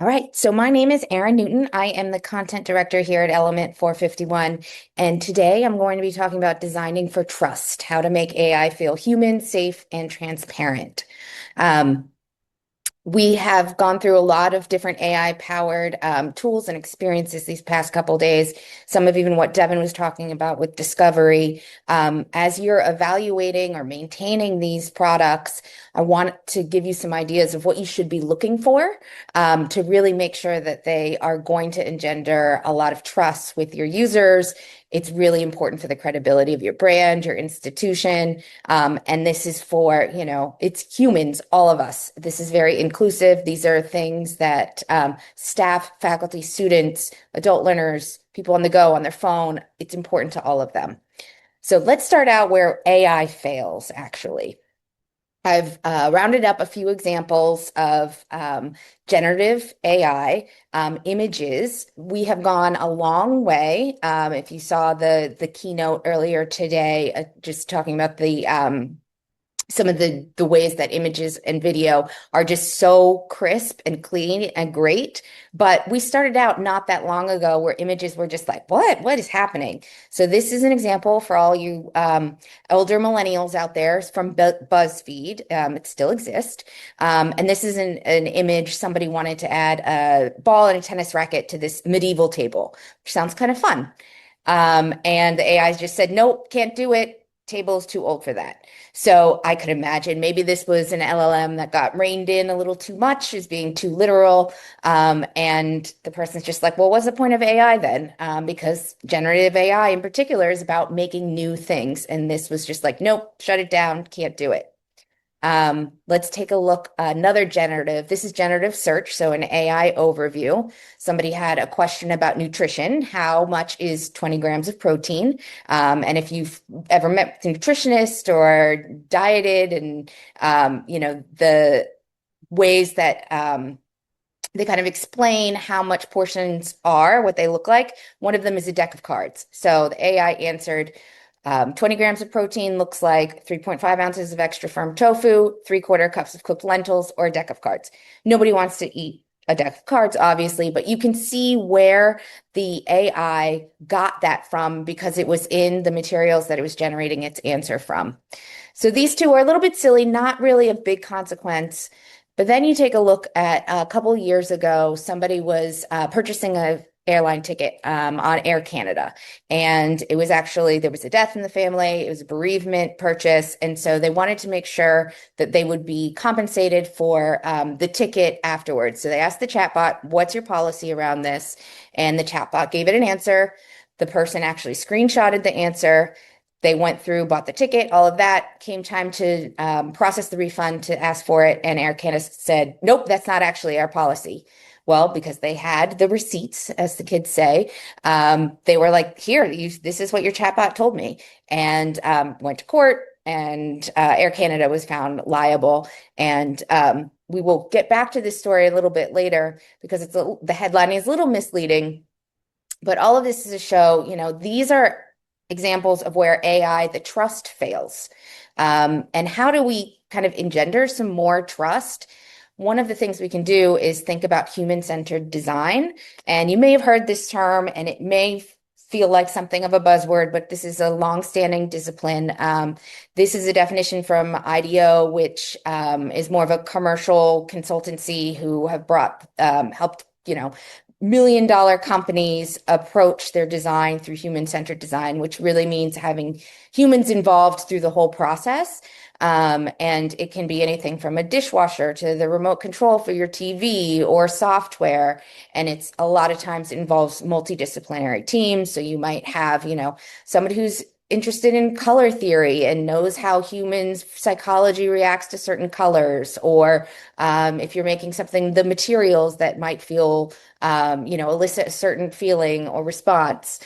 All right, so my name is Erin Newton. I am the content director here at Element 451. And today I'm going to be talking about designing for trust, how to make AI feel human, safe, and transparent. Um, we have gone through a lot of different AI powered tools and experiences these past couple days. Some of even what Devin was talking about with Discovery. As you're evaluating or maintaining these products, I want to give you some ideas of what you should be looking for to really make sure that they are going to engender a lot of trust with your users. It's really important for the credibility of your brand, your institution. And this is for, it's humans, all of us. This is very inclusive. These are things that staff, faculty, students, adult learners, people on the go, on their phone, it's important to all of them. So let's start out where AI fails, actually. I've rounded up a few examples of generative AI images. We have gone a long way. If you saw the keynote earlier today, just talking about the some of the ways that images and video are just so crisp and clean and great. But we started out not that long ago where images were just like, what is happening? So this is an example for all you older millennials out there from BuzzFeed. It still exists. And this is an image somebody wanted to add a ball and a tennis racket to this medieval table, which sounds kind of fun. And the AI just said, nope, can't do it. Table's too old for that. So I could imagine maybe this was an LLM that got reined in a little too much, is being too literal. And the person's just like, well, what's the point of AI then? Because generative AI in particular is about making new things. And this was just like, nope, shut it down, can't do it. Let's take a look. Another generative. This is generative search, so an AI overview. Somebody had a question about nutrition. How much is 20 grams of protein? And if you've ever met with a nutritionist or dieted and, the ways that they kind of explain how much portions are, what they look like. One of them is a deck of cards. So the AI answered, 20 grams of protein looks like 3.5 ounces of extra firm tofu, 3/4 cups of cooked lentils, or a deck of cards. Nobody wants to eat a deck of cards, obviously, but you can see where the AI got that from because it was in the materials that it was generating its answer from. So these two are a little bit silly, not really a big consequence. But then you take a look at a couple years ago, somebody was purchasing a airline ticket on Air Canada. And it was actually, there was a death in the family. It was a bereavement purchase. And so they wanted to make sure that they would be compensated for the ticket afterwards. So they asked the chatbot, what's your policy around this? And the chatbot gave it an answer. The person actually screenshotted the answer. They went through, bought the ticket, all of that. Came time to process the refund to ask for it. And Air Canada said, nope, that's not actually our policy. Well, because they had the receipts, as the kids say, they were like, here, this is what your chatbot told me. And went to court, and Air Canada was found liable. And we will get back to this story a little bit later because the headline is a little misleading. But all of this is to show, these are examples of where AI, the trust fails. And how do we kind of engender some more trust? One of the things we can do is think about human-centered design. And you may have heard this term, and it may feel like something of a buzzword, but this is a long-standing discipline. This is a definition from IDEO, which is more of a commercial consultancy who have helped, million-dollar companies approach their design through human-centered design, which really means having humans involved through the whole process. And it can be anything from a dishwasher to the remote control for your TV or software. And it's a lot of times involves multidisciplinary teams. So you might have, somebody who's interested in color theory and knows how humans psychology reacts to certain colors, or if you're making something, the materials that might feel, elicit a certain feeling or response.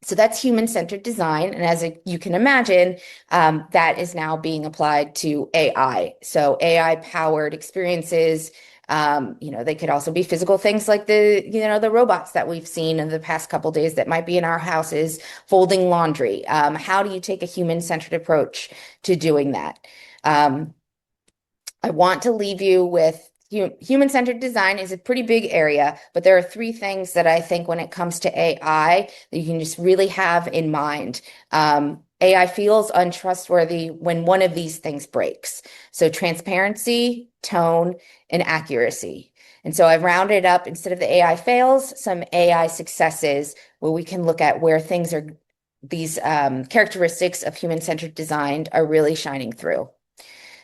So that's human-centered design. And as you can imagine, that is now being applied to AI. So AI-powered experiences, they could also be physical things like the robots that we've seen in the past couple days that might be in our houses folding laundry. How do you take a human-centered approach to doing that? I want to leave you with Human-centered design is a pretty big area, but there are three things that I think when it comes to AI that you can just really have in mind. AI feels untrustworthy when one of these things breaks. So transparency, tone, and accuracy. And so I've rounded up, instead of the AI fails, some AI successes where we can look at where things are, these characteristics of human-centered design are really shining through.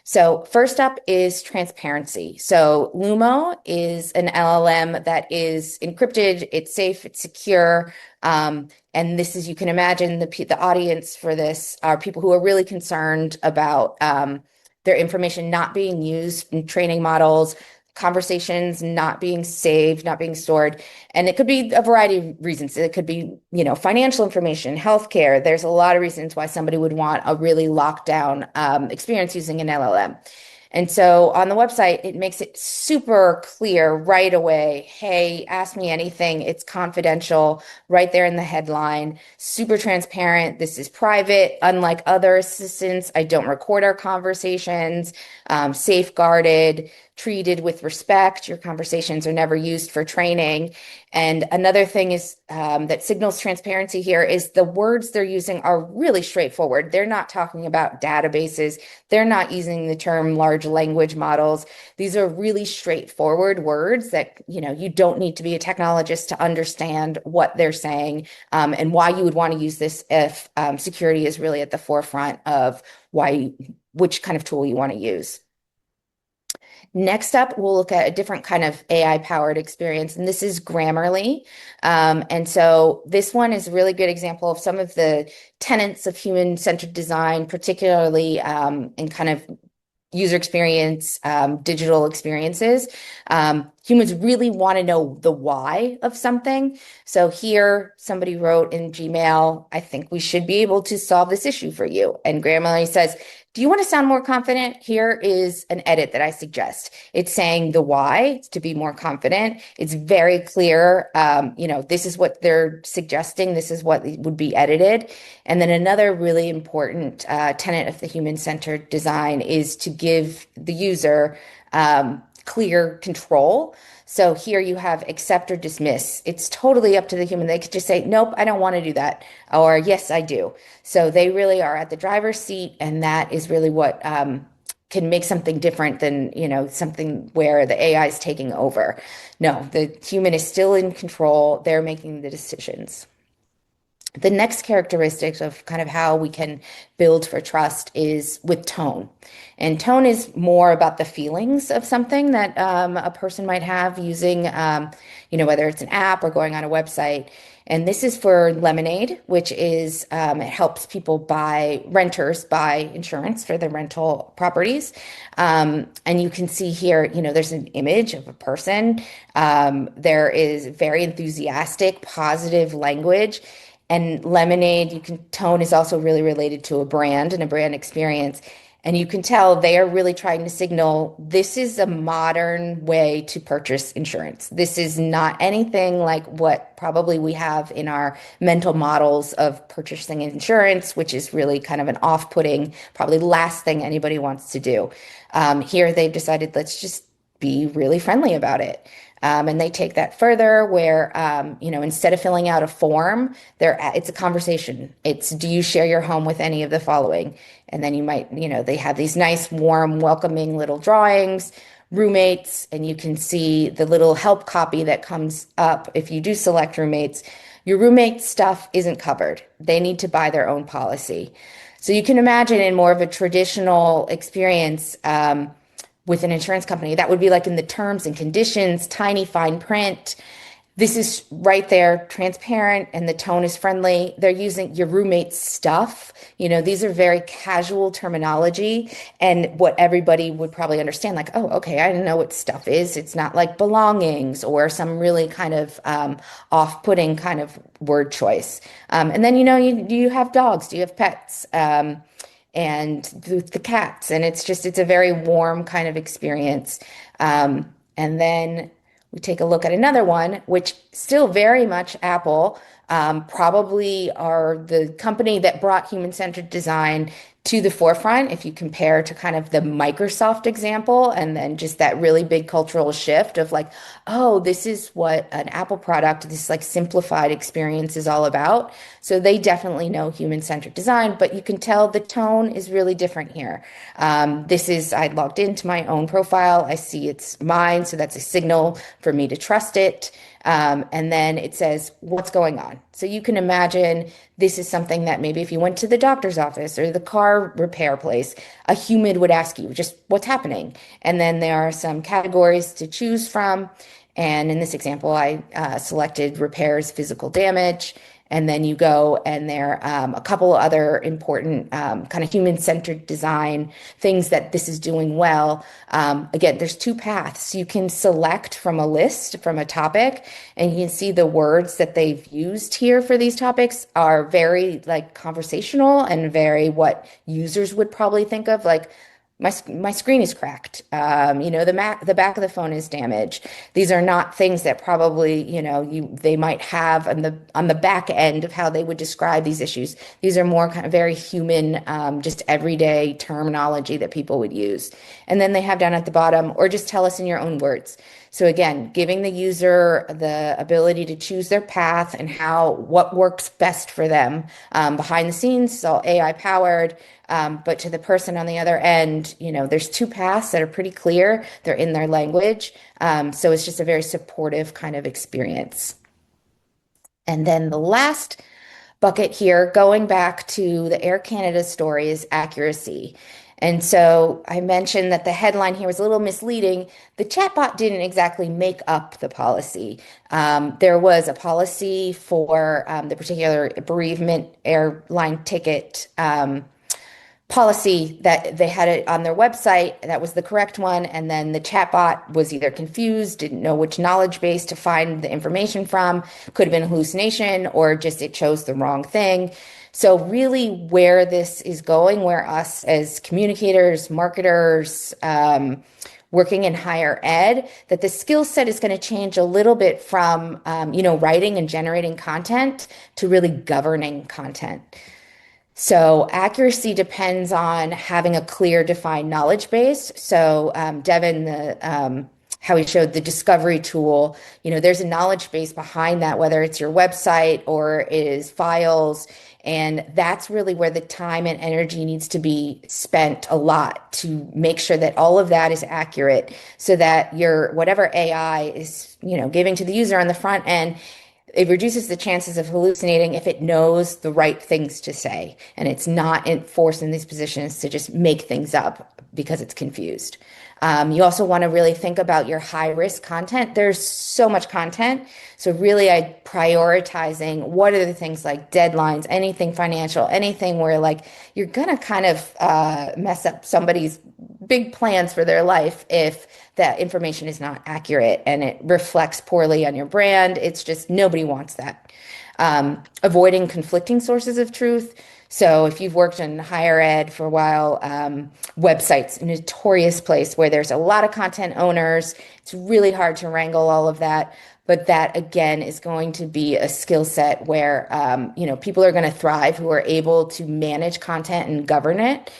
So first up is transparency. So Lumo is an LLM that is encrypted, it's safe, it's secure. And this is, you can imagine the audience for this are people who are really concerned about their information not being used in training models, conversations not being saved, not being stored. And it could be a variety of reasons. It could be, financial information, healthcare. There's a lot of reasons why somebody would want a really locked down experience using an LLM. And so on the website, it makes it super clear right away. Hey, ask me anything. It's confidential right there in the headline, super transparent. This is private. Unlike other assistants, I don't record our conversations, safeguarded, treated with respect. Your conversations are never used for training. And another thing is that signals transparency here is the words they're using are really straightforward. They're not talking about databases. They're not using the term large language models. These are really straightforward words that, you don't need to be a technologist to understand what they're saying, and why you would want to use this if security is really at the forefront of which kind of tool you want to use. Next up, we'll look at a different kind of AI-powered experience, and this is Grammarly. And so this one is a really good example of some of the tenets of human-centered design, particularly in kind of user experience, digital experiences. Humans really want to know the why of something. So here, somebody wrote in Gmail, I think we should be able to solve this issue for you. And Grammarly says, do you want to sound more confident? Here is an edit that I suggest. It's saying the why to be more confident. It's very clear. This is what they're suggesting. This is what would be edited. And then another really important tenet of the human-centered design is to give the user clear control. So here you have accept or dismiss. It's totally up to the human. They could just say, nope, I don't want to do that. Or yes, I do. So they really are at the driver's seat. And that is really what can make something different than, something where the AI is taking over. No, the human is still in control. They're making the decisions. The next characteristic of kind of how we can build for trust is with tone. And tone is more about the feelings of something that a person might have using, whether it's an app or going on a website. And this is for Lemonade, which is, it helps renters buy insurance for their rental properties. And you can see here, there's an image of a person. There is very enthusiastic, positive language. And Lemonade, tone is also really related to a brand and a brand experience. And you can tell they are really trying to signal this is a modern way to purchase insurance. This is not anything like what probably we have in our mental models of purchasing insurance, which is really kind of an off-putting, probably last thing anybody wants to do. Here they've decided, let's just be really friendly about it. And they take that further where, instead of filling out a form, it's a conversation. It's, do you share your home with any of the following? And then you might, they have these nice, warm, welcoming little drawings, roommates, and you can see the little help copy that comes up if you do select roommates. Your roommate stuff isn't covered. They need to buy their own policy. So you can imagine in more of a traditional experience, with an insurance company, that would be like in the terms and conditions, tiny fine print. This is right there, transparent, and the tone is friendly. They're using your roommate's stuff. These are very casual terminology and what everybody would probably understand, like, oh, okay, I don't know what stuff is. It's not like belongings or some really kind of off-putting kind of word choice. And then, do you have dogs? Do you have pets? And the cats. And it's a very warm kind of experience. And then we take a look at another one, which still very much Apple, probably are the company that brought human-centered design to the forefront if you compare to kind of the Microsoft example and then just that really big cultural shift of like, oh, this is what an Apple product, this like simplified experience is all about. So they definitely know human-centered design, but you can tell the tone is really different here. I logged into my own profile. I see it's mine, so that's a signal for me to trust it. And then it says, what's going on? So you can imagine this is something that maybe if you went to the doctor's office or the car repair place, a human would ask you just what's happening. And then there are some categories to choose from. And in this example, I selected repairs physical damage. And then you go, and there are a couple other important kind of human-centered design things that this is doing well. Again, there's two paths. You can select from a list, from a topic, and you can see the words that they've used here for these topics are very like conversational and very what users would probably think of, like my screen is cracked. The back of the phone is damaged. These are not things that probably, they might have on the back end of how they would describe these issues. These are more kind of very human, just everyday terminology that people would use. And then they have down at the bottom, or just tell us in your own words. So again, giving the user the ability to choose their path and what works best for them. Behind the scenes, it's all AI powered. But to the person on the other end, there's two paths that are pretty clear. They're in their language. So it's just a very supportive kind of experience. And then the last bucket here, going back to the Air Canada story, is accuracy. And so I mentioned that the headline here was a little misleading. The chatbot didn't exactly make up the policy. There was a policy for the particular bereavement airline ticket policy that they had it on their website. That was the correct one. And then the chatbot was either confused, didn't know which knowledge base to find the information from, could have been hallucination, or just it chose the wrong thing. So really where this is going, where us as communicators, marketers, working in higher ed, that the skill set is going to change a little bit from, writing and generating content to really governing content. So accuracy depends on having a clear, defined knowledge base. So Devin, how he showed the discovery tool, there's a knowledge base behind that, whether it's your website or it is files. And that's really where the time and energy needs to be spent a lot to make sure that all of that is accurate so that your whatever AI is, giving to the user on the front end, it reduces the chances of hallucinating if it knows the right things to say and it's not forced in these positions to just make things up because it's confused. You also want to really think about your high risk content. There's so much content. So really prioritizing what are the things like deadlines, anything financial, anything where like you're going to kind of mess up somebody's big plans for their life if that information is not accurate and it reflects poorly on your brand. It's just nobody wants that. Avoiding conflicting sources of truth. So if you've worked in higher ed for a while, websites, a notorious place where there's a lot of content owners. It's really hard to wrangle all of that. But that, again, is going to be a skill set where, people are going to thrive who are able to manage content and govern it.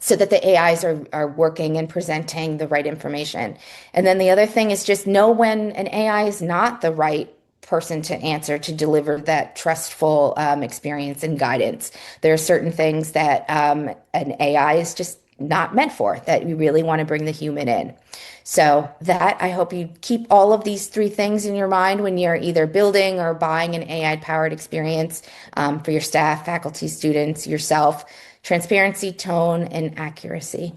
So that the AIs are working and presenting the right information. And then the other thing is just know when an AI is not the right person to answer to deliver that trustful experience and guidance. There are certain things that an AI is just not meant for, that you really want to bring the human in. So that I hope you keep all of these three things in your mind when you're either building or buying an AI-powered experience for your staff, faculty, students, yourself: transparency, tone, and accuracy.